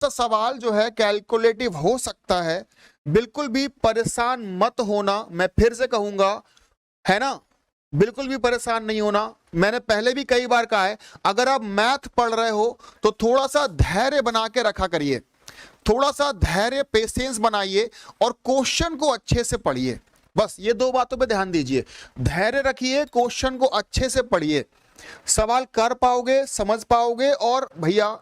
सा सवाल जो है कैलकुलेटिव हो सकता है, बिल्कुल भी परेशान मत होना, मैं फिर से कहूंगा, है ना, बिल्कुल भी परेशान नहीं होना। मैंने पहले भी कई बार कहा है, अगर आप मैथ पढ़ रहे हो तो थोड़ा सा धैर्य बना के रखा करिए, थोड़ा सा धैर्य पेशेंस बनाइए और क्वेश्चन को अच्छे से पढ़िए। बस ये दो बातों पे ध्यान दीजिए, धैर्य रखिए, क्वेश्चन को अच्छे से पढ़िए, सवाल कर पाओगे, समझ पाओगे और भैया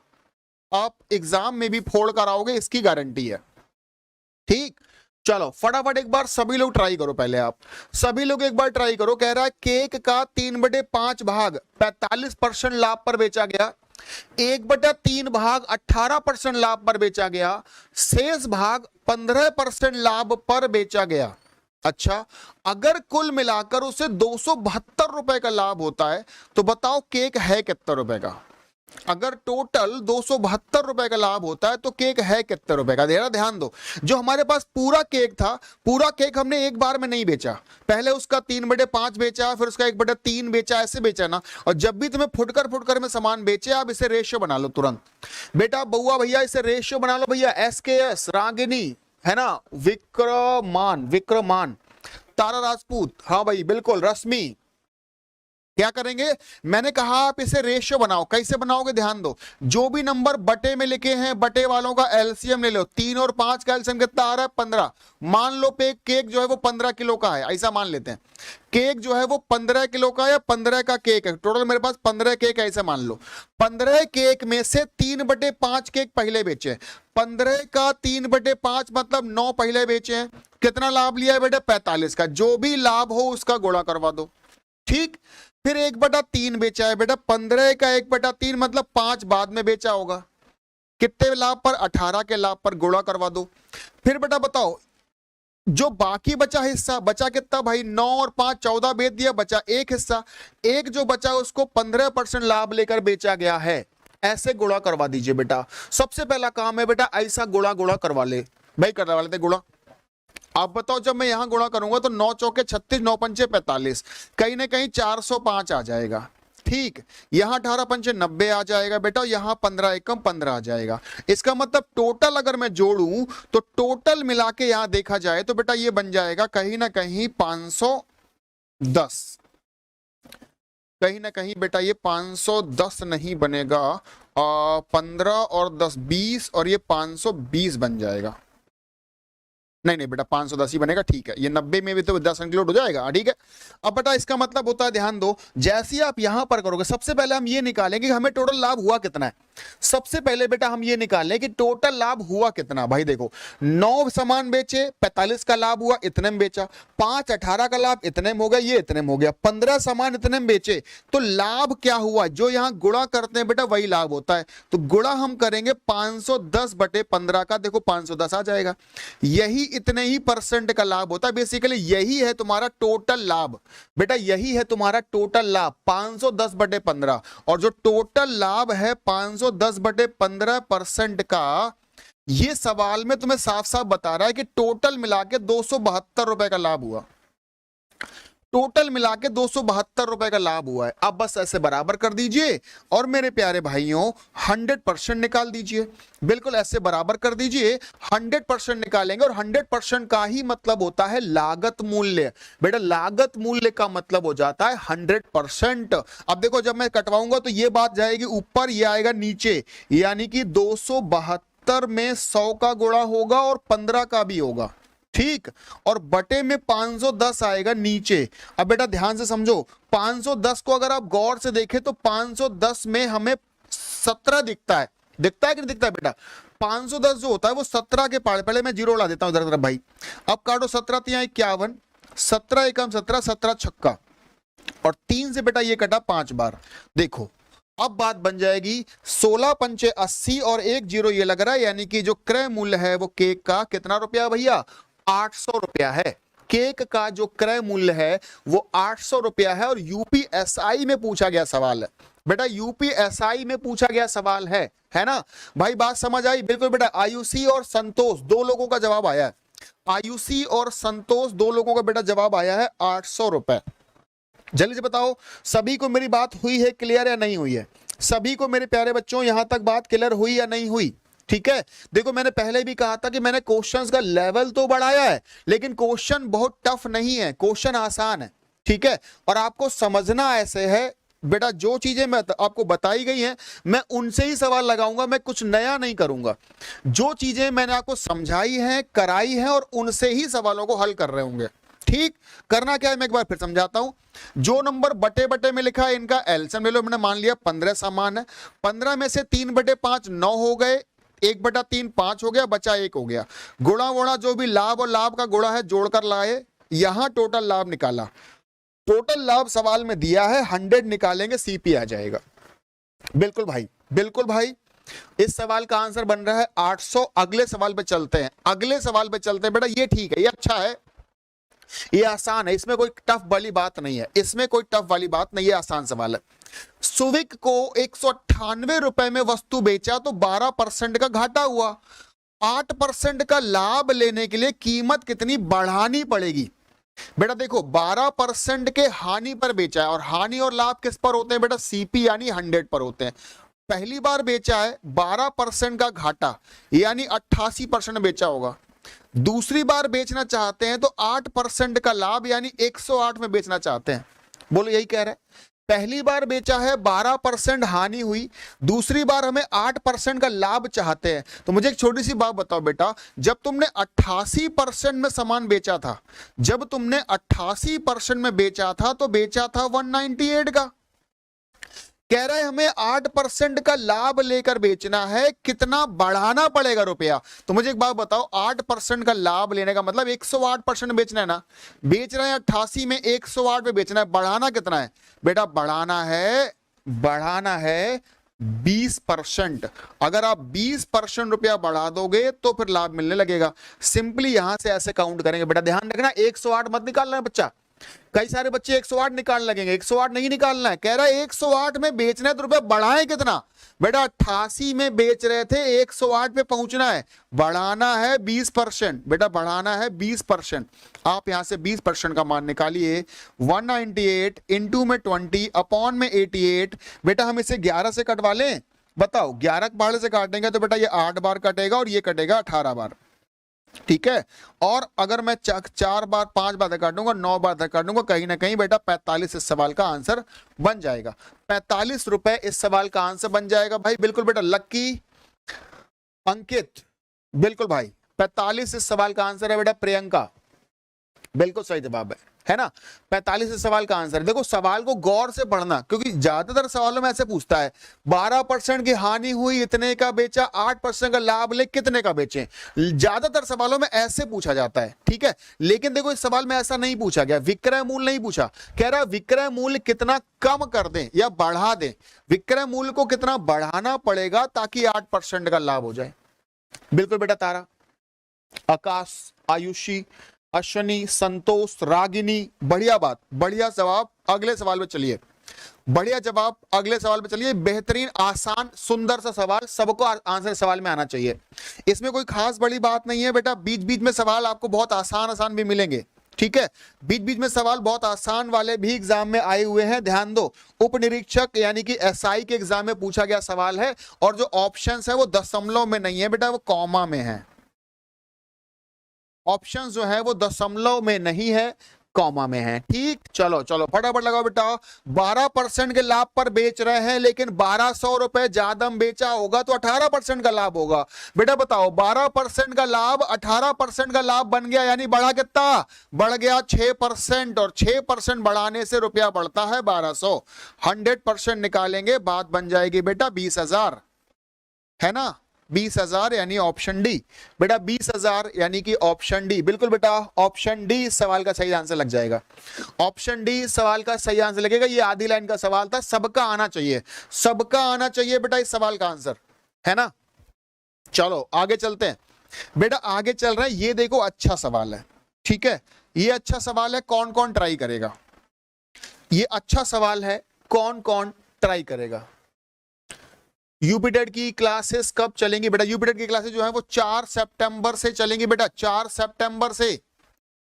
आप एग्जाम में भी फोड़ कर आओगे, इसकी गारंटी है। ठीक, चलो फटाफट एक बार सभी लोग ट्राई करो, पहले आप सभी लोग एक बार ट्राई करो। कह रहा है केक का 3/5 भाग 45% लाभ पर बेचा गया, 1/3 भाग 18% लाभ पर बेचा गया, शेष भाग 15% लाभ पर बेचा गया। अच्छा, अगर कुल मिलाकर उसे 272 रुपए का लाभ होता है तो बताओ केक है कितने रुपए का। अगर टोटल 272 रुपए का लाभ होता है तो केक है कितने रुपए का। जरा ध्यान दो, जो हमारे पास पूरा केक था, पूरा केक हमने एक बार में नहीं बेचा, पहले उसका 3/5 बेचा, फिर उसका 1/3 बेचा, ऐसे बेचा ना। और जब भी तुम्हें फुटकर में सामान बेचे, आप इसे रेशियो बना लो तुरंत। बेटा बउआ भैया इसे रेशियो बना लो भैया, SKS रागिनी, है ना, विक्रमान, तारा राजपूत, हाँ भाई बिल्कुल, रश्मि, क्या करेंगे, मैंने कहा आप इसे रेशियो बनाओ। कैसे बनाओगे, ध्यान दो, जो भी नंबर बटे में लिखे हैं बटे वालों का एलसीएम ले लो। 3 और 5 का एलसीएम कितना आ रहा है, 15। मान लो पे केक जो है वो 15 किलो का है, ऐसा मान लेते हैं, केक जो है वो 15 किलो का या 15 का केक है, टोटल मेरे पास 15 केक है, ऐसा मान लो। 15 केक में से 3/5 केक पहले बेचे, 15 का 3/5 मतलब 9 पहले बेचे हैं। कितना लाभ लिया है बेटा, 45 का। जो भी लाभ हो उसका गुणा करवा दो। ठीक, फिर 1/3 बेचा है बेटा, 15 का 1/3 मतलब 5 बाद में बेचा होगा। कितने लाभ पर, 18 के लाभ पर, गुणा करवा दो। फिर बेटा बताओ जो बाकी बचा हिस्सा, बचा कितना भाई, 9 और 5 14 बेच दिया, बचा एक हिस्सा, एक जो बचा उसको 15% लाभ लेकर बेचा गया है, ऐसे गुणा करवा दीजिए बेटा। सबसे पहला काम है बेटा ऐसा गुणा करवा ले भाई, करवा लेते गुणा। आप बताओ जब मैं यहां गुणा करूंगा तो 9 चौके 36, 9 पंचे 45, कहीं ना कहीं 405 आ जाएगा। ठीक, यहां 18 पंचे 90 आ जाएगा बेटा, यहां 15 एकम 15 आ जाएगा। इसका मतलब टोटल अगर मैं जोड़ूं तो टोटल मिला के यहां देखा जाए तो बेटा ये बन जाएगा कहीं ना कहीं 510, कहीं ना कहीं बेटा ये 510 नहीं बनेगा, 15 और 10 20 और ये 520 बन जाएगा। नहीं बेटा 510 ही बनेगा, ठीक है, ये 90 में भी तो 10 इंक्लूड हो जाएगा, ठीक है। अब बेटा इसका मतलब होता है, ध्यान दो, जैसे ही आप यहां पर करोगे सबसे पहले हम ये निकालेंगे कि हमें टोटल लाभ हुआ कितना है। सबसे पहले बेटा हम ये निकालें कि टोटल लाभ हुआ कितना। भाई देखो 9 सामान बेचे, 45 का लाभ हुआ, इतने में बेचा, 5 18 का लाभ इतने में हो गया, ये इतने में हो गया, 15 सामान इतने में बेचे, तो लाभ क्या हुआ, जो यहां गुणा करते हैं बेटा वही लाभ होता है। तो गुणा हम करेंगे 510/15 का, देखो 510 आ जाएगा, यही इतने ही परसेंट का लाभ होता है। बेसिकली यही है तुम्हारा टोटल लाभ बेटा, यही है तुम्हारा टोटल लाभ 510/15, और जो टोटल लाभ है 510/15% का, ये सवाल में तुम्हें साफ साफ बता रहा है कि टोटल मिला के 272 रुपए का लाभ हुआ, टोटल मिला के 272 रुपए का लाभ हुआ है। अब बस ऐसे बराबर कर दीजिए और मेरे प्यारे भाइयों 100% निकाल दीजिए, बिल्कुल ऐसे बराबर कर दीजिए, 100% निकालेंगे, और 100% का ही मतलब होता है लागत मूल्य। बेटा लागत मूल्य का मतलब हो जाता है 100%। अब देखो जब मैं कटवाऊंगा तो ये बात जाएगी ऊपर, ये आएगा नीचे, यानी कि 272 में 100 का गुणा होगा और 15 का भी होगा, ठीक, और बटे में 510 आएगा नीचे। अब बेटा ध्यान से समझो, 510 को अगर आप गौर से देखें तो 510 में हमें 17 दिखता है, दिखता है कि नहीं दिखता है बेटा। 510 जो होता है वो 17 के पार, पहले मैं जीरो ला देता हूं इधर भाई, अब काटो 17 तिया 51, 17 एकम 17, 17 छक्का, और 3 से बेटा ये कटा 5 बार। देखो अब बात बन जाएगी 16 पंचे 80 और 1 जीरो ये लग रहा है, यानी कि जो क्रय मूल्य है वो केक का कितना रुपया भैया, 800 रुपया है। केक का जो क्रय मूल्य है वो 800 रुपया है, और यूपीएसआई में पूछा गया सवाल है बेटा, यूपीएसआई में पूछा गया सवाल है ना भाई, बात समझ आई। बिल्कुल बेटा, आयुषी और संतोष दो लोगों का जवाब आया है, आयुषी और संतोष दो लोगों का बेटा जवाब आया है 800 रुपए। जल्दी से बताओ सभी को मेरी बात हुई है क्लियर या नहीं हुई है, सभी को मेरे प्यारे बच्चों यहां तक बात क्लियर हुई या नहीं हुई, ठीक है, देखो मैंने पहले भी कहा था कि मैंने क्वेश्चंस का लेवल तो बढ़ाया है, लेकिन क्वेश्चन बहुत टफ नहीं है, क्वेश्चन आसान है। ठीक है, और आपको समझना ऐसे है बेटा, जो चीजें मैं आपको बताई गई हैं मैं उनसे ही सवाल लगाऊंगा, मैं कुछ नया नहीं करूंगा। जो चीजें मैंने आपको समझाई हैं, कराई हैं, और उनसे ही सवालों को हल कर रहे होंगे। ठीक, करना क्या है मैं एक बार फिर समझाता हूं। जो नंबर बटे बटे में लिखा है इनका एलसीएम ले लो। मैंने मान लिया 15 समान है, 15 में से 3/5 9 हो गए, 1/3 5 हो गया, बचा 1 हो गया। गुणा वोणा जो भी लाभ और लाभ का गुणा है जोड़कर लाए, यहां टोटल लाभ निकाला। टोटल लाभ सवाल में दिया है 100 निकालेंगे, सीपी आ जाएगा। बिल्कुल भाई, बिल्कुल भाई, इस सवाल का आंसर बन रहा है 800। अगले सवाल पे चलते हैं, अगले सवाल पे चलते हैं बेटा। ये ठीक है, ये अच्छा है, ये आसान है, इसमें कोई टफ वाली बात नहीं है, इसमें कोई टफ वाली बात नहीं है, आसान सवाल है। सुविक को 198 रुपए में वस्तु बेचा तो 12% का घाटा हुआ। 8% का लाभ लेने के लिए कीमत कितनी बढ़ानी पड़ेगी? बेटा देखो 12% के हानि पर बेचा है, और हानि और लाभ किस पर होते हैं बेटा? सीपी यानी 100 पर होते हैं। पहली बार बेचा है 12% का घाटा, यानी 88% बेचा होगा। दूसरी बार बेचना चाहते हैं तो 8% का लाभ यानी 108 में बेचना चाहते हैं। बोलो यही कह रहे हैं। पहली बार बेचा है 12% हानि हुई, दूसरी बार हमें 8% का लाभ चाहते हैं। तो मुझे एक छोटी सी बात बताओ बेटा, जब तुमने 88% में सामान बेचा था, जब तुमने 88% में बेचा था तो बेचा था 198 का। कह रहा है हमें 8% का लाभ लेकर बेचना है, कितना बढ़ाना पड़ेगा रुपया? तो मुझे एक बात बताओ, 8% का लाभ लेने का मतलब 108% बेचना है ना। बेच रहे हैं 88 में, 108 पे बेचना है, बढ़ाना कितना है बेटा? बढ़ाना है 20%। अगर आप 20% रुपया बढ़ा दोगे तो फिर लाभ मिलने लगेगा। सिंपली यहां से ऐसे काउंट करेंगे बेटा, ध्यान रखना 108 मत निकालना है बच्चा। कई सारे बच्चे 108 निकालने लगेंगे, 108 नहीं निकालना है। कह रहा है 108 में बेचना है तो रुपया बढ़ाएं कितना? बेटा 88 में बेच रहे थे, 108 पे पहुंचना है, बढ़ाना है 20%। बेटा बढ़ाना है 20%। आप यहां से 20% का मान निकालिए। 198 इंटू में 20 अपॉन में 88। बेटा हम इसे 11 से कटवा लें, बताओ 11 बारह से काटेंगे तो बेटा ये 8 बार कटेगा और ये कटेगा 18 बार। ठीक है, और अगर मैं 4 बार 5 बार तक काटूंगा, 9 बार तक काटूंगा, कहीं ना कहीं बेटा 45 इस सवाल का आंसर बन जाएगा। 45 रुपए इस सवाल का आंसर बन जाएगा भाई। बिल्कुल बेटा, लक्की, अंकित, बिल्कुल भाई 45 इस सवाल का आंसर है बेटा। प्रियंका, बिल्कुल सही जवाब है ना? 45 इस सवाल का आंसर। देखो सवाल को गौर से पढ़ना, क्योंकि ज्यादातर सवालों में ऐसे पूछता है 12% की हानि हुई, इतने का बेचा, 8% का लाभ ले, कितने का बेचे। ज्यादातर सवालों में ऐसे पूछा जाता है। ठीक है, लेकिन देखो इस सवाल में ऐसा नहीं पूछा गया, विक्रय मूल्य नहीं पूछा। कह रहा विक्रय मूल्य कितना कम कर दें या बढ़ा दें, विक्रय मूल्य को कितना बढ़ाना पड़ेगा ताकि 8% का लाभ हो जाए। बिल्कुल बेटा तारा, आकाश, आयुषी, अश्वनी, संतोष, रागिनी, बढ़िया बात, बढ़िया जवाब। अगले सवाल पे चलिए, बढ़िया जवाब, अगले सवाल पे चलिए। बेहतरीन, आसान, सुंदर सा सवाल, सबको आंसर सवाल में आना चाहिए। इसमें कोई खास बड़ी बात नहीं है बेटा। बीच बीच में सवाल आपको बहुत आसान आसान भी मिलेंगे। ठीक है, बीच बीच में सवाल बहुत आसान वाले भी एग्जाम में आए हुए हैं, ध्यान दो। उप निरीक्षक यानी कि एसआई के एग्जाम में पूछा गया सवाल है, और जो ऑप्शंस है वो दशमलव में नहीं है बेटा, वो कॉमा में है। ऑप्शन जो है वो दशमलव में नहीं है, कॉमा में है। ठीक, चलो चलो फटाफट लगाओ बेटा। 12% के लाभ पर बेच रहे हैं, लेकिन 1200 रुपए ज्यादा बेचा होगा तो 18% का लाभ होगा। बेटा बताओ 12% का लाभ 18% का लाभ बन गया, यानी बढ़ा कितना? बढ़ गया 6%, और 6% बढ़ाने से रुपया बढ़ता है 1200। 100% निकालेंगे, बात बन जाएगी बेटा 20,000, है ना? 20,000 यानी ऑप्शन डी। बेटा 20,000 यानी कि ऑप्शन डी। बिल्कुल बेटा, ऑप्शन डी सवाल का सही आंसर लग जाएगा। ऑप्शन डी सवाल का सही आंसर लगेगा। ये आधी लाइन का सवाल था, सबका आना चाहिए, सबका आना चाहिए बेटा इस सवाल का आंसर, है ना? चलो आगे चलते हैं बेटा, आगे चल रहे हैं। ये देखो अच्छा सवाल है, ठीक है, ये अच्छा सवाल है। कौन कौन ट्राई करेगा? ये अच्छा सवाल है, कौन कौन ट्राई करेगा? यूपीटेट की क्लासेस कब चलेंगी बेटा? यूपीटेट की क्लासेस जो है वो 4 सितंबर से चलेंगी बेटा, 4 सितंबर से,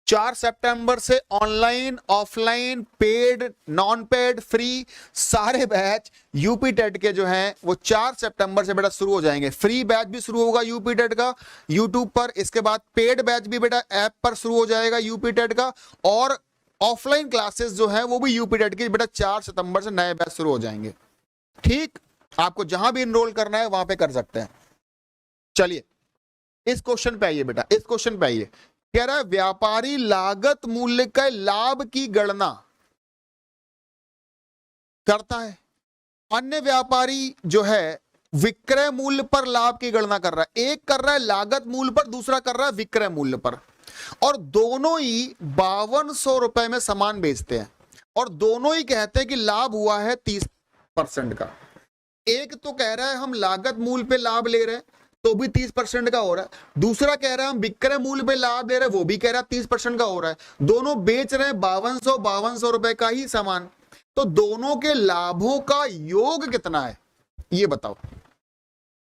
4 सितंबर से online, offline, paid, non paid, free सारे बैच यूपी टेट के जो हैं वो 4 सितंबर से बेटा शुरू हो जाएंगे। फ्री बैच भी शुरू होगा यूपी टेट का यूट्यूब पर, इसके बाद पेड बैच भी बेटा ऐप पर शुरू हो जाएगा यूपी टेट का, और ऑफलाइन क्लासेस जो है वो भी यूपी टेट की बेटा 4 सितंबर से नए बैच शुरू हो जाएंगे। ठीक, आपको जहां भी इनरोल करना है वहां पे कर सकते हैं। चलिए इस क्वेश्चन पे आइए बेटा, इस क्वेश्चन पे आइए। कह रहा है व्यापारी लागत मूल्य का लाभ की गणना करता है, अन्य व्यापारी जो है विक्रय मूल्य पर लाभ की गणना कर रहा है। एक कर रहा है लागत मूल्य पर, दूसरा कर रहा है विक्रय मूल्य पर, और दोनों ही 5200 रुपए में सामान बेचते हैं, और दोनों ही कहते हैं कि लाभ हुआ है 30% का। एक तो कह रहा है हम लागत मूल्य पे लाभ ले रहे हैं तो भी 30% का हो रहा है, दूसरा कह रहा है हम विक्रय मूल्य पे लाभ ले रहे हैं, वो भी कह रहा है 30% का हो रहा है। दोनों बेच रहे हैं 5200 रुपए का ही सामान, तो दोनों के लाभों का योग कितना है ये बताओ।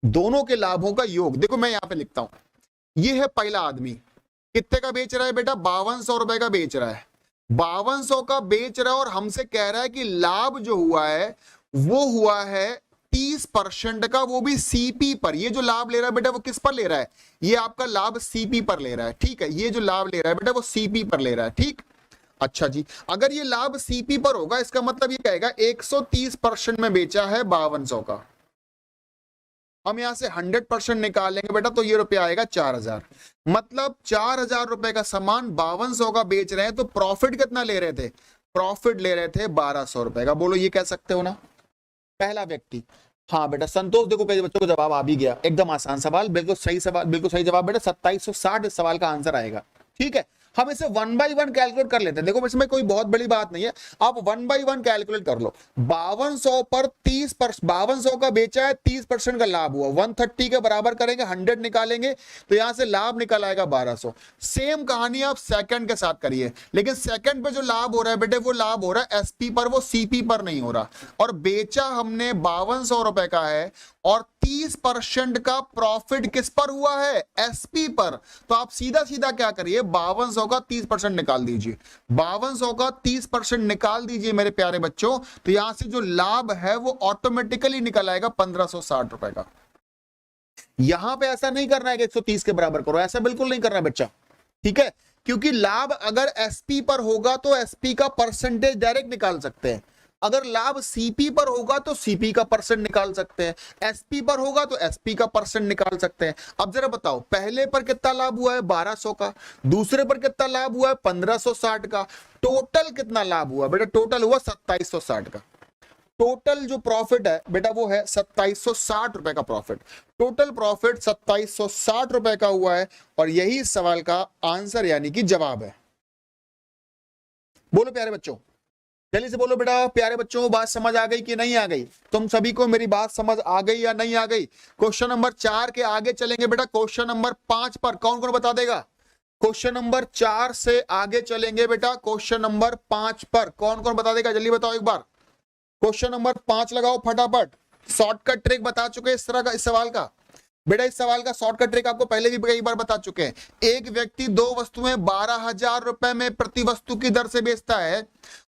दोनों के लाभों का योग देखो, मैं यहां पे लिखता हूं। ये है पहला आदमी, कितने का बेच रहा है बेटा, 5200 रुपए का बेच रहा है, 5200 का बेच रहा है, और हमसे कह रहा है कि लाभ जो हुआ है वो हुआ है 30% का, वो भी सीपी पर। ये जो लाभ ले रहा है बेटा वो किस पर ले रहा है, ये आपका लाभ सीपी पर ले रहा है। ठीक है, ये जो लाभ ले रहा है बेटा वो सीपी पर ले रहा है। ठीक, अच्छा जी, अगर ये लाभ सीपी पर होगा इसका मतलब ये कहेगा 130% में बेचा है 5200 का। हम यहां से 100% निकालेंगे बेटा तो ये रुपया आएगा 4000, मतलब 4000 रुपए का सामान 5200 का बेच रहे हैं, तो प्रॉफिट कितना ले रहे थे, प्रॉफिट ले रहे थे 1200 रुपए का। बोलो ये कह सकते हो ना, पहला व्यक्ति। हाँ बेटा संतोष, देखो पहले बच्चों को जवाब आ भी गया, एकदम आसान सवाल, बिल्कुल सही सवाल, बिल्कुल सही जवाब बेटा 2760 इस सवाल का आंसर आएगा। ठीक है, हम इसे 1 बाई 1 कैलकुलेट कर लेते हैं। देखो इसमें कोई बहुत बड़ी बात नहीं है, आप 1 बाई 1 कैलकुलेट कर लो। 5200 पर 5200 का बेचा है, 30% का लाभ हुआ, 130 के बराबर करेंगे, 100 निकालेंगे तो यहां से लाभ निकल आएगा 1200। सेम कहानी आप सेकंड के साथ करिए, लेकिन सेकंड पे जो लाभ हो रहा है बेटे वो लाभ हो रहा है एसपी पर, वो सीपी पर नहीं हो रहा, और बेचा हमने 5200 रुपए का है, और 30% का प्रॉफिट किस पर हुआ है, एसपी पर। तो आप सीधा सीधा क्या करिए, 5200 का 30% निकाल दीजिए, 5200 का 30% निकाल दीजिए मेरे प्यारे बच्चों, तो यहां से जो लाभ है वो ऑटोमेटिकली निकल आएगा 1560 रुपए का। यहां पे ऐसा नहीं करना है कि 130 के बराबर करो, ऐसा बिल्कुल नहीं करना बच्चा। ठीक है, क्योंकि लाभ अगर एसपी पर होगा तो एसपी का परसेंटेज डायरेक्ट निकाल सकते हैं, अगर लाभ सीपी पर होगा तो सीपी का परसेंट निकाल सकते हैं, एसपी पर होगा तो एसपी का परसेंट निकाल सकते हैं। अब जरा बताओ, पहले पर कितना लाभ हुआ है 1200 का, दूसरे पर कितना लाभ हुआ है 1560 का, टोटल कितना लाभ हुआ बेटा, टोटल हुआ 2760 का। टोटल जो प्रॉफिट है बेटा वो है 2760 रुपए का प्रॉफिट, टोटल प्रॉफिट 2760 रुपए का हुआ है, और यही इस सवाल का आंसर यानी कि जवाब है। बोलो प्यारे बच्चों, जल्दी से बोलो बेटा प्यारे बच्चों, बात समझ आ गई कि नहीं आ गई, तुम सभी को मेरी बात समझ आ गई या नहीं आ गई। क्वेश्चन नंबर 4 के आगे चलेंगे बेटा, क्वेश्चन नंबर 5 पर कौन कौन बता देगा, क्वेश्चन नंबर 4 से आगे चलेंगे बेटा, क्वेश्चन नंबर 5 पर कौन कौन बता देगा, जल्दी बताओ एक बार। क्वेश्चन नंबर 5 लगाओ फटाफट, शॉर्टकट ट्रिक बता चुके इस तरह का, इस सवाल का बेटा, इस सवाल का शॉर्टकट ट्रिक आपको पहले भी कई बार बता चुके हैं। एक व्यक्ति दो वस्तुएं 12,000 रुपए में प्रति वस्तु की दर से बेचता है,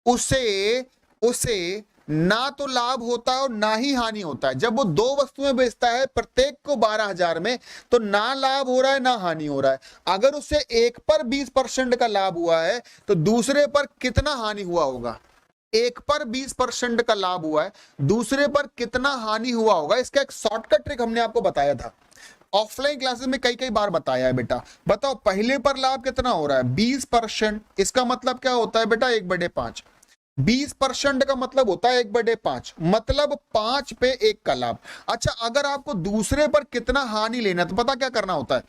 उसे ना तो लाभ होता है और ना ही हानि होता है। जब वो दो वस्तुएं बेचता है प्रत्येक को 12,000 में, तो ना लाभ हो रहा है ना हानि हो रहा है। अगर उसे एक पर 20% का लाभ हुआ है तो दूसरे पर कितना हानि हुआ होगा, एक पर 20% का लाभ हुआ है, दूसरे पर कितना हानि हुआ होगा। इसका एक शॉर्टकट ट्रिक हमने आपको बताया था, ऑफलाइन क्लासेस में कई बार बताया है बेटा। बताओ पहले पर लाभ कितना हो रहा है 20%, इसका मतलब क्या होता है बेटा 1/5, 20% का मतलब होता है 1/5, मतलब 5 पे 1 का लाभ। अच्छा, अगर आपको दूसरे पर कितना हानि लेना है तो पता क्या करना होता है,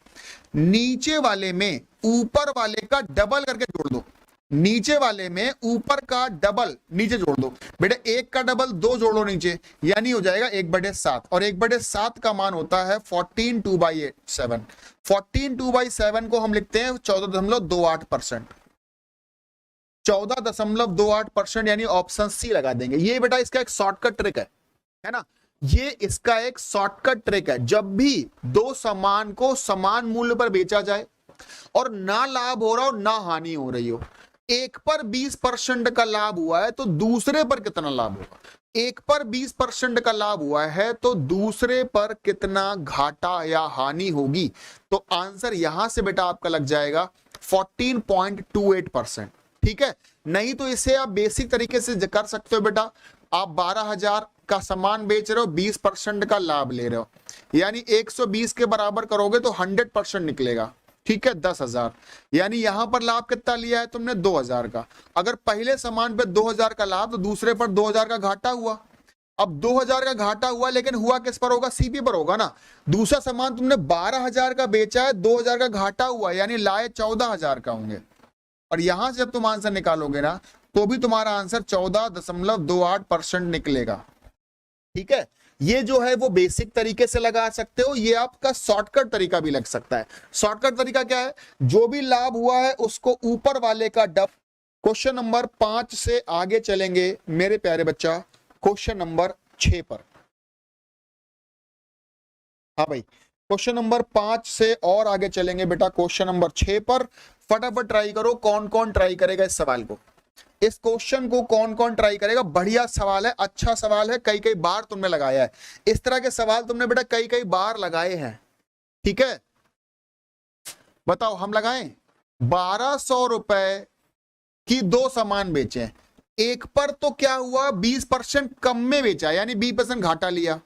नीचे वाले में ऊपर वाले का डबल करके जोड़ दो, नीचे वाले में ऊपर का डबल नीचे जोड़ दो बेटा, 1 का डबल 2 जोड़ो नीचे, यानी हो जाएगा 1/7, और 1/7 का मान होता है 14 2/7। 14 2/7 को हम लिखते हैं 14.28%, 14.28%, यानी ऑप्शन सी लगा देंगे। ये बेटा इसका एक शॉर्टकट ट्रिक है ना, ये इसका एक शॉर्टकट ट्रिक है। जब भी दो सामान को समान मूल्य पर बेचा जाए और ना लाभ हो रहा हो ना हानि हो रही हो, एक पर 20% का लाभ हुआ है तो दूसरे पर कितना लाभ होगा, एक पर 20% का लाभ हुआ है तो दूसरे पर कितना घाटा या हानि होगी। तो आंसर यहां से बेटा आपका लग जाएगा 14.28%। ठीक है, नहीं तो इसे आप बेसिक तरीके से कर सकते हो बेटा, आप 12,000 का सामान बेच रहे हो, 20% का लाभ ले रहे हो, यानी 120 के बराबर करोगे तो 100% निकलेगा। ठीक है, 10,000, यानी यहां पर लाभ कितना लिया है तुमने, 2,000 का। अगर पहले सामान पे 2,000 का लाभ तो दूसरे पर 2,000 का घाटा हुआ। अब 2,000 का घाटा हुआ, लेकिन हुआ किस पर होगा, सीपी पर होगा ना। दूसरा सामान तुमने 12,000 का बेचा है, 2,000 का घाटा हुआ, यानी लाए 14,000 का होंगे। और यहां से जब तुम आंसर निकालोगे ना तो भी तुम्हारा आंसर 14.28% निकलेगा। ठीक है, ये जो है वो बेसिक तरीके से लगा सकते हो, ये आपका शॉर्टकट तरीका भी लग सकता है। शॉर्टकट तरीका क्या है, जो भी लाभ हुआ है उसको ऊपर वाले का डबल। क्वेश्चन नंबर 5 से आगे चलेंगे मेरे प्यारे बच्चा, क्वेश्चन नंबर 6 पर। हाँ भाई, क्वेश्चन नंबर 5 से और आगे चलेंगे बेटा क्वेश्चन नंबर 6 पर। फटाफट ट्राई करो, कौन कौन ट्राई करेगा इस सवाल को, इस क्वेश्चन को कौन कौन ट्राई करेगा। बढ़िया सवाल है, अच्छा सवाल है, कई कई बार तुमने लगाया है इस तरह के सवाल, तुमने बेटा कई कई बार लगाए हैं। ठीक है, बताओ हम लगाएं। 1,200 रुपए की 2 सामान बेचे, एक पर तो क्या हुआ, 20% कम में बेचा, यानी 20% घाटा लिया।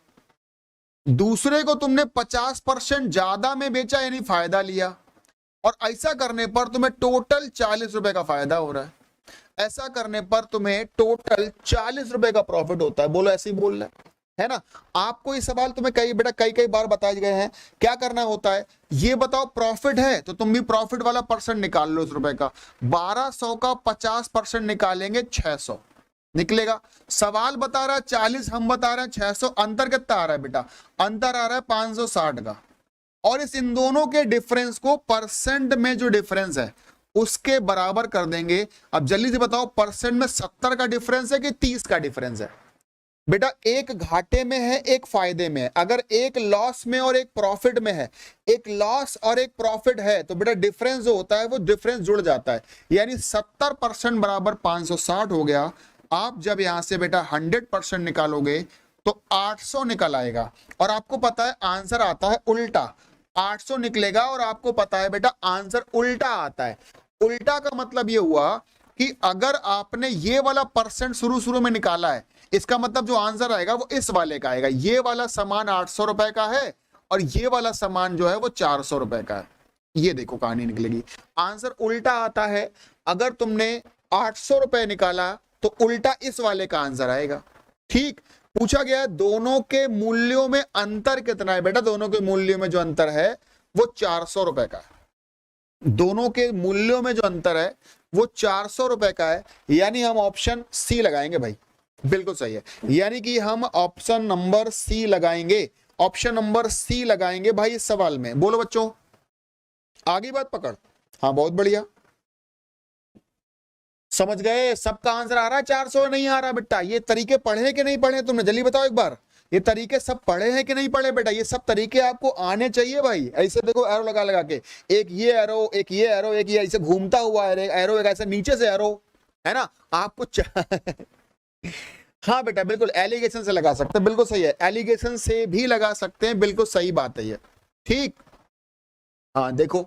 दूसरे को तुमने 50% ज्यादा में बेचा, यानी फायदा लिया। और ऐसा करने पर तुम्हें टोटल 40 रुपए का फायदा हो रहा है। ऐसा करने पर तुम्हें टोटल 40 रुपए का प्रॉफिट होता है। बोलो, ऐसे ही बोल रहे है ना। आपको ये सवाल तुम्हें कई बेटा कई कई बार बताए गए हैं। क्या करना होता है, ये बताओ प्रॉफिट है तो तुम भी प्रॉफिट वाला परसेंट निकाल लो उस रुपए का। 1,200 का 50% निकालेंगे 600 निकलेगा। सवाल बता रहा है 40, हम बता रहे हैं 600, अंतर कितना आ रहा है बेटा, अंतर आ रहा है 560 का। और इस इन दोनों के डिफरेंस को परसेंट में जो डिफरेंस है उसके बराबर कर देंगे। अब जल्दी से बताओ, परसेंट में 70 का डिफरेंस है कि 30 का डिफरेंस है। बेटा एक घाटे में है, एक फायदे में है। अगर एक लॉस में और एक प्रॉफिट में है, एक लॉस और एक प्रॉफिट है, तो बेटा डिफरेंस जो होता है वो डिफरेंस जुड़ जाता है, यानी 70% बराबर 560 हो गया। आप जब यहां से बेटा 100% निकालोगे तो 800 निकल आएगा। और आपको पता है आंसर आता है उल्टा, 800 निकलेगा। और आपको पता है बेटा आंसर उल्टा आता है। उल्टा का मतलब ये हुआ कि अगर आपने ये वाला परसेंट शुरू में निकाला है, इसका मतलब जो आंसर आएगा वो इस वाले का आएगा। ये वाला सामान 800 रुपए का है और ये वाला सामान जो है वो 400 रुपए का है। ये देखो कहानी निकलेगी, आंसर उल्टा आता है। अगर तुमने 800 रुपए निकाला तो उल्टा इस वाले का आंसर आएगा। ठीक, पूछा गया दोनों के मूल्यों में अंतर कितना है। बेटा दोनों के मूल्यों में जो अंतर है वो 400 रुपए का है। दोनों के मूल्यों में जो अंतर है वो 400 रुपए का है, यानी हम ऑप्शन सी लगाएंगे भाई। बिल्कुल सही है, यानी कि हम ऑप्शन नंबर सी लगाएंगे। ऑप्शन नंबर सी लगाएंगे भाई इस सवाल में। बोलो बच्चों, आगे बात पकड़। हाँ बहुत बढ़िया, समझ गए। सबका आंसर आ रहा है, 400 नहीं आ रहा बेटा। ये तरीके पढ़े हैं कि नहीं पढ़े तुमने, जल्दी बताओ एक बार। ये तरीके सब पढ़े हैं कि नहीं पढ़े बेटा, ये सब तरीके आपको आने चाहिए भाई। ऐसे देखो एरो लगा लगा के, एक ये एरो, एक ये एरो, एक ये ऐसे घूमता हुआ एरो, एक ऐसे नीचे से एरो, है ना आपको हाँ बेटा बिल्कुल एलिगेशन से लगा सकते हैं, बिल्कुल सही है। एलिगेशन से भी लगा सकते हैं, बिल्कुल सही बात है ये। ठीक, हाँ देखो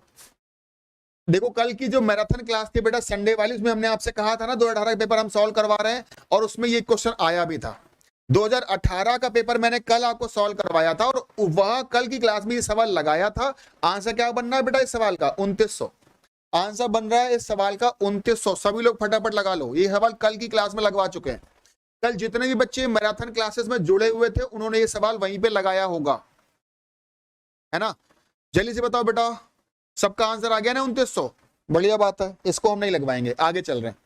देखो कल की जो मैराथन क्लास थी बेटा संडे वाली, उसमें हमने आपसे कहा था ना 2018 का पेपर हम सॉल्व करवा रहे हैं, और उसमें ये क्वेश्चन आया भी था। 2018 का पेपर मैंने कल आपको सॉल्व करवाया था और वहां कल की क्लास में ये सवाल लगाया था। आंसर क्या बन रहा है बेटा इस सवाल का, 2900 आंसर बन रहा है इस सवाल का 2900। सभी लोग फटाफट लगा लो, ये सवाल कल की क्लास में लगवा चुके हैं। कल जितने भी बच्चे मैराथन क्लासेस में जुड़े हुए थे उन्होंने ये सवाल वहीं पे लगाया होगा, है ना। जल्दी से बताओ बेटा, सबका आंसर आ गया ना 2900, बढ़िया बात है। इसको हम नहीं लगवाएंगे, आगे चल रहे हैं,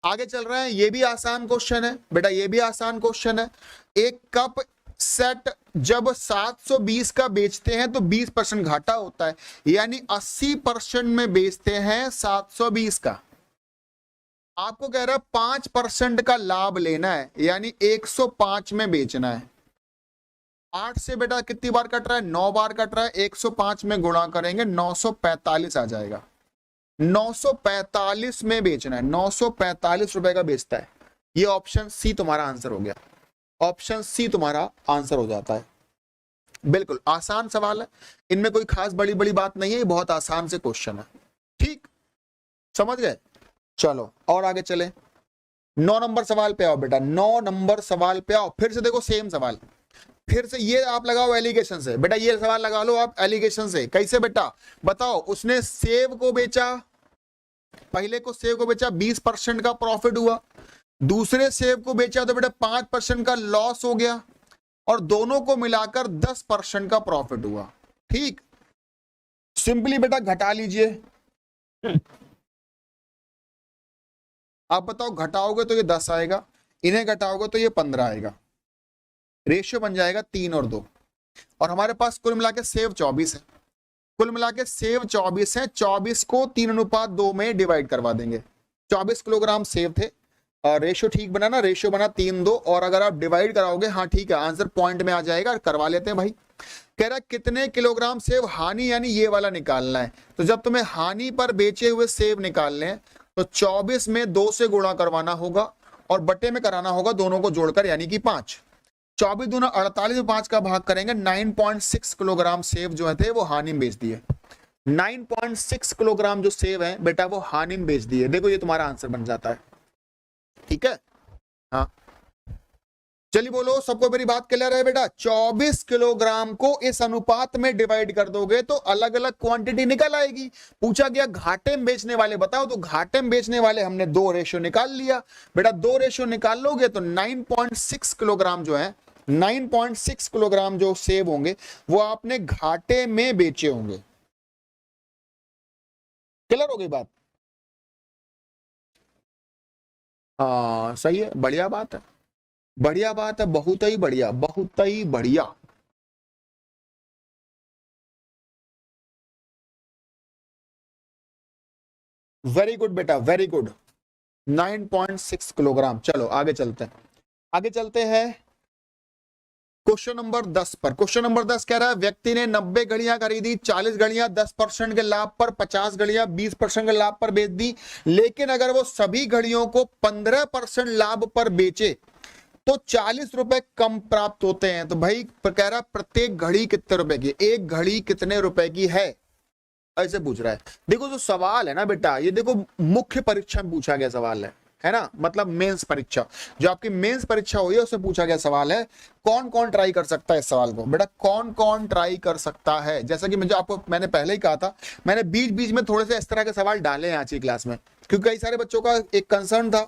आगे चल रहे हैं। ये भी आसान क्वेश्चन है बेटा, ये भी आसान क्वेश्चन है। एक कप सेट जब 720 का बेचते हैं तो 20% घाटा होता है, यानी 80% में बेचते हैं 720 का। आपको कह रहा है 5% का लाभ लेना है, यानी 105 में बेचना है। 8 से बेटा कितनी बार कट रहा है, 9 बार कट रहा है, 105 में गुणा करेंगे 945 आ जाएगा। 945 में बेचना है, 945 रुपए का बेचता है। ये ऑप्शन सी तुम्हारा आंसर हो गया, ऑप्शन सी तुम्हारा आंसर हो जाता है। बिल्कुल आसान सवाल है, इनमें कोई खास बड़ी बड़ी बात नहीं है, ये बहुत आसान से क्वेश्चन है। ठीक, समझ गए? चलो और आगे चले, 9 नंबर सवाल पे आओ बेटा, 9 नंबर सवाल पे आओ। फिर से देखो सेम सवाल, फिर से ये आप लगाओ एलिगेशन से बेटा, ये सवाल लगा लो आप एलिगेशन से। कैसे बेटा बताओ? उसने सेब को बेचा, पहले को सेब को बेचा 20% का प्रॉफिट हुआ, दूसरे सेब को बेचा तो बेटा 5% का लॉस हो गया, और दोनों को मिलाकर 10% का प्रॉफिट हुआ। ठीक, सिंपली बेटा घटा लीजिए। आप बताओ, घटाओगे तो ये 10 आएगा, इन्हें घटाओगे तो ये 15 आएगा, रेशियो बन जाएगा 3 और 2। और हमारे पास कुल मिला के सेव 24 है, कुल मिला के सेव 24 है। 24 को 3:2 में डिवाइड करवा देंगे। 24 किलोग्राम सेव थे, और रेशियो ठीक बना ना, रेशियो बना 3:2, और अगर आप डिवाइड कराओगे, हाँ ठीक है, आंसर पॉइंट में आ जाएगा। करवा लेते हैं भाई। कह रहा कितने किलोग्राम सेव हानि, यानी ये वाला निकालना है। तो जब तुम्हें हानि पर बेचे हुए सेव निकालने हैं तो 24 में 2 से गुणा करवाना होगा, और बटे में कराना होगा दोनों को जोड़कर, यानी कि 5। 24 दूना 48 में 5 का भाग करेंगे, 9.6 किलोग्राम सेव जो थे वो हानि में बेच दिए। 9.6 किलोग्राम जो सेव है बेटा वो हानि में बेच दिए। देखो ये तुम्हारा आंसर बन जाता है। ठीक है, हाँ चलिए बोलो, सबको मेरी बात क्लियर है बेटा? 24 किलोग्राम को इस अनुपात में डिवाइड कर दोगे तो अलग अलग क्वांटिटी निकल आएगी। पूछा गया घाटे में बेचने वाले बताओ, तो घाटे में बेचने वाले हमने 2 रेशियो निकाल लिया बेटा। 2 रेशियो निकाल लोगे तो 9.6 किलोग्राम जो है, 9.6 किलोग्राम जो सेव होंगे वो आपने घाटे में बेचे होंगे। क्लियर हो गई बात? हाँ सही है, बढ़िया बात है, बढ़िया बात है, बहुत ही बढ़िया, बहुत ही बढ़िया। वेरी गुड बेटा, वेरी गुड। 9.6 किलोग्राम। चलो आगे चलते हैं, आगे चलते हैं क्वेश्चन नंबर 10 पर। क्वेश्चन नंबर 10 कह रहा है व्यक्ति ने 90 घड़ियां खरीदी, 40 घड़ियां 10% के लाभ पर, 50 घड़ियां 20% के लाभ पर बेच दी। लेकिन अगर वो सभी घड़ियों को 15% लाभ पर बेचे तो 40 रुपए कम प्राप्त होते हैं। तो भाई कह रहा प्रत्येक घड़ी कितने रुपए की, एक घड़ी कितने रुपए की है, ऐसे पूछ रहा है। देखो जो सवाल है ना बेटा, ये देखो मुख्य परीक्षा में पूछा गया सवाल है ना, मतलब मेंस परीक्षा, जो आपकी मेंस परीक्षा हुई है उसमें पूछा गया सवाल है। कौन कौन ट्राई कर सकता है इस सवाल को बेटा? कौन कौन ट्राई कर सकता है? जैसा कि मुझे आपको मैंने पहले ही कहा था, मैंने बीच बीच में थोड़े से इस तरह के सवाल डाले हैं आज की क्लास में, क्योंकि कई सारे बच्चों का एक कंसर्न था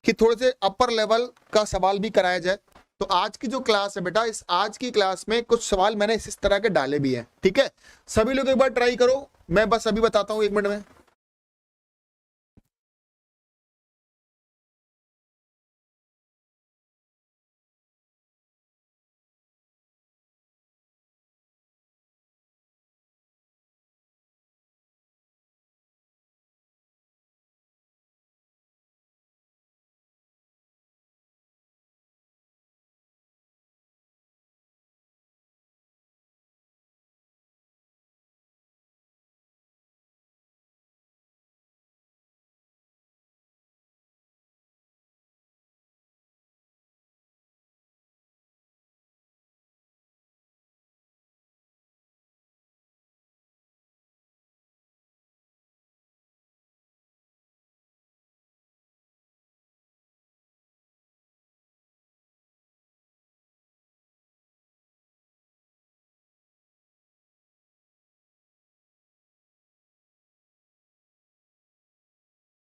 कि थोड़े से अपर लेवल का सवाल भी कराया जाए। तो आज की जो क्लास है बेटा, इस आज की क्लास में कुछ सवाल मैंने इस तरह के डाले भी हैं। ठीक है, सभी लोग एक बार ट्राई करो, मैं बस अभी बताता हूं 1 मिनट में।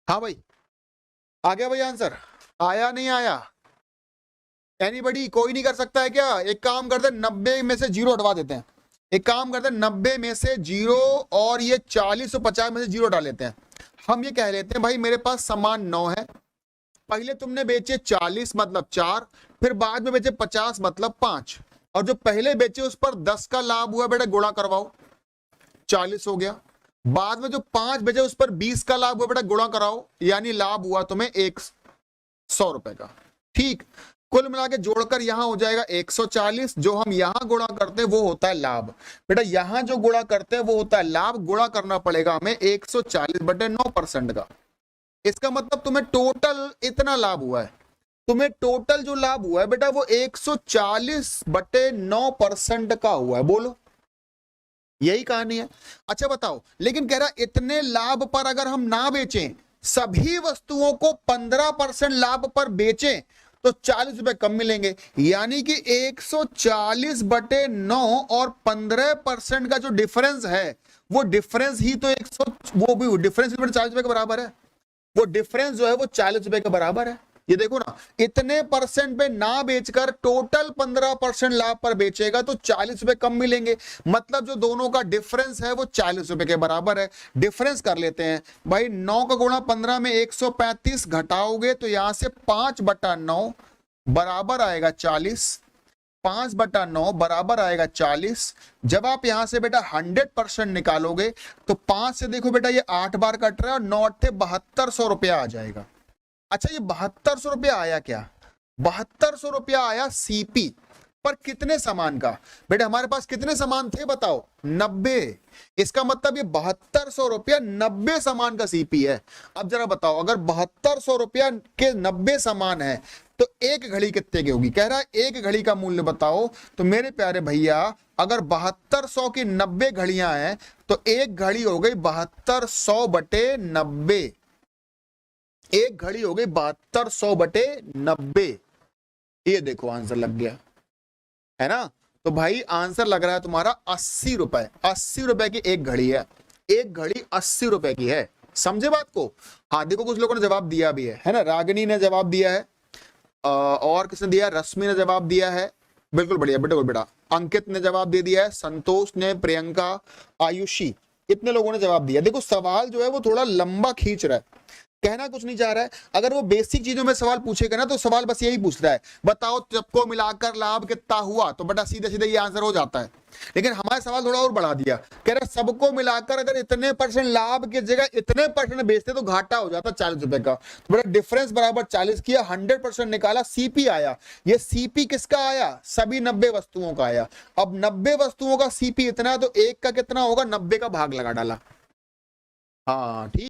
हाँ भाई, आ गया भाई आंसर? आया नहीं आया? एनीबडी, कोई नहीं कर सकता है क्या? एक काम करते हैं, 90 में से 0 हटवा देते हैं। एक काम करते हैं, 90 में से 0 और ये 40 और 50 में से 0 हटा लेते हैं। हम ये कह लेते हैं भाई मेरे पास सामान 9 है, पहले तुमने बेचे 40 मतलब 4, फिर बाद में बेचे 50 मतलब 5, और जो पहले बेचे उस पर 10 का लाभ हुआ बेटा, गुणा करवाओ, 40 हो गया। बाद में जो 5 बेचे उस पर 20 का लाभ हुआ बेटा, गुणा कराओ, यानी लाभ हुआ तुम्हें 100 रुपए का। ठीक, कुल मिला के जोड़कर यहां हो जाएगा 140, जो हम यहां गुणा करते हैं वो होता है लाभ। बेटा यहां जो गुणा करते हैं वो होता है लाभ, गुणा करना पड़ेगा हमें 140/9% का। इसका मतलब तुम्हें टोटल इतना लाभ हुआ है, तुम्हें टोटल जो लाभ हुआ है बेटा वो 140/9% का हुआ है। बोलो यही कहानी है। अच्छा बताओ, लेकिन कह रहा इतने लाभ पर अगर हम ना बेचें, सभी वस्तुओं को 15% लाभ पर बेचें तो 40 रुपए कम मिलेंगे, यानी कि 140/9 और 15% का जो डिफरेंस है वो डिफरेंस ही तो 100, वो भी डिफरेंस 40 रुपए के बराबर है। वो डिफरेंस जो है वो 40 रुपए के बराबर है। ये देखो ना, इतने परसेंट पे ना बेचकर टोटल 15% लाभ पर बेचेगा तो 40 रुपए कम मिलेंगे, मतलब जो दोनों का डिफरेंस है वो 40 रुपए के बराबर है। डिफरेंस कर लेते हैं भाई, 9 का गुणा 15 में 135 घटाओगे तो यहां से 5/9 बराबर आएगा 40, 5/9 बराबर आएगा 40। जब आप यहां से बेटा 100% निकालोगे तो 5 से देखो बेटा ये 8 बार कट रहा है और 9 8 7200 रुपया आ जाएगा। अच्छा ये 7200 रुपया आया क्या? 7200 रुपया आया सीपी पर कितने सामान का? बेटा हमारे पास कितने सामान थे बताओ? 90। इसका मतलब ये 7200 रुपया 90 सामान का सीपी है। अब जरा बताओ, अगर 7200 रुपया के 90 सामान है तो एक घड़ी कितने की होगी? कह रहा है एक घड़ी का मूल्य बताओ। तो मेरे प्यारे भैया, अगर 7200 की 90 घड़ियां हैं तो एक घड़ी हो गई 7200/90, एक घड़ी हो गई 7200/90। ये देखो आंसर लग गया है ना। तो भाई आंसर लग रहा है तुम्हारा 80 रुपए। 80 रुपए की एक घड़ी है, एक घड़ी 80 रुपए की है। समझे बात को? हाँ देखो कुछ लोगों ने जवाब दिया भी है ना। रागिनी ने जवाब दिया है, और किसने दिया? रश्मि ने जवाब दिया है। बिल्कुल बढ़िया बिल्कुल बेटा। अंकित ने जवाब दे दिया है, संतोष ने, प्रियंका, आयुषी, इतने लोगों ने जवाब दिया। देखो सवाल जो है वो थोड़ा लंबा खींच रहा है, कहना कुछ नहीं चाह रहा है। अगर वो बेसिक चीजों में सवाल पूछेगा ना तो सवाल बस यही पूछ रहा है, बताओ सबको मिलाकर लाभ कितना हुआ, तो बेटा सीधे सीधे ये आंसर हो जाता है। लेकिन हमारा सवाल थोड़ा और बढ़ा दिया, कह रहा सबको मिलाकर अगर इतने % लाभ की जगह इतने % बेचते तो घाटा हो जाता 40 रुपए का। तो बेटा डिफरेंस बराबर 40 किया, 100% निकाला, सीपी आया। ये सीपी किसका आया? सभी 90 वस्तुओं का आया। अब 90 वस्तुओं का सीपी इतना, तो एक का कितना होगा? 90 का भाग लगा डाला। हाँ ठीक।